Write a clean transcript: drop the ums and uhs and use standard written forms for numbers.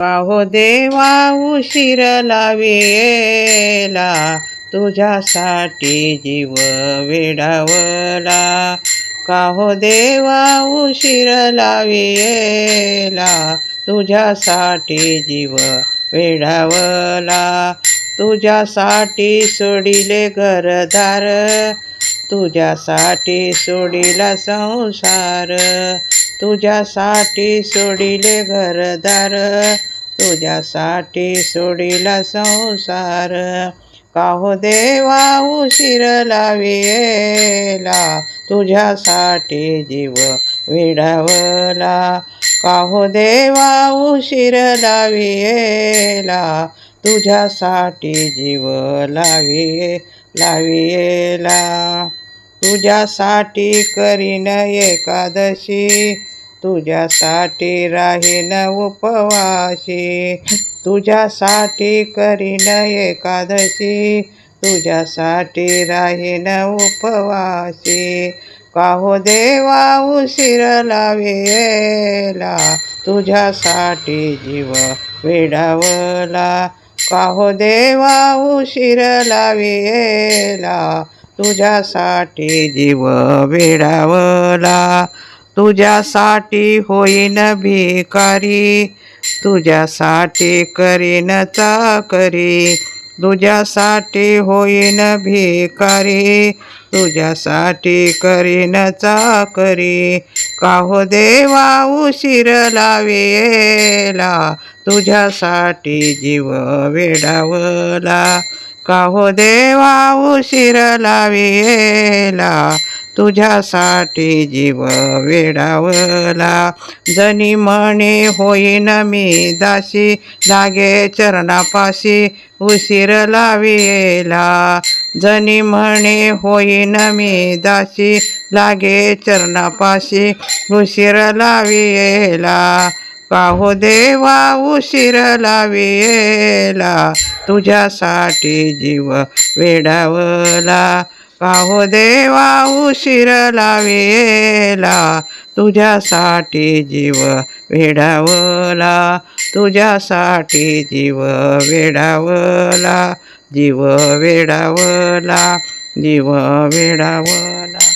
पाहो देवा उशीर लावेला, तुझ्यासाठी जीव वेडावला. काहो देवा उशीर लावेला, तुझ्यासाठी जीव वेडावला. तुझ्यासाठी सोडिले घरदार, तुझ्यासाठी सोडिला संसार. तुझ्यासाठी सोडिले घरदार, तुझ्यासाठी सोडिला संसार. काहो देवा उशीर लावेला, तुझ्यासाठी जीव वेडावला. काहो देवा उशीर लावेला, तुझ्यासाठी जीव लावेला. तुझ्यासाठी करीन एकादशी, तुझ्यासाठी राहीन उपवासी. तुझ्यासाठी करीन एकादशी, तुझ्यासाठी राहीन उपवासी. काहो देवा उशीर लावेला, तुझ्यासाठी जीव वेडावला. काहो देवा उशीर लावेला, तुझ्यासाठी जीव वेडावला. तुझ्यासाठी होईन भिकारी, तुझ्यासाठी करीन चाकरी. तुझ्यासाठी होईन भिकारी, तुझ्यासाठी करीन चाकरी. काहो देवा उशीर लावेला, तुझ्यासाठी जीव वेडावला. काहो देवा उशीर लावेला, तुझ्यासाठी जीव वेडावला. जनी म्हणे होईन मी दासी, लागे चरणापाशी उशीर लावेला. जनी म्हणे होईन मी दासी, लागे चरणापाशी उशीर लावेला. काहो देवा उशीर लावेला, तुझ्यासाठी जीव वेडावला. काहो देवा उशीर लावेला, तुझ्यासाठी जीव वेडावला. तुझ्यासाठी जीव वेडावला, जीव वेडावला, जीव वेडावला.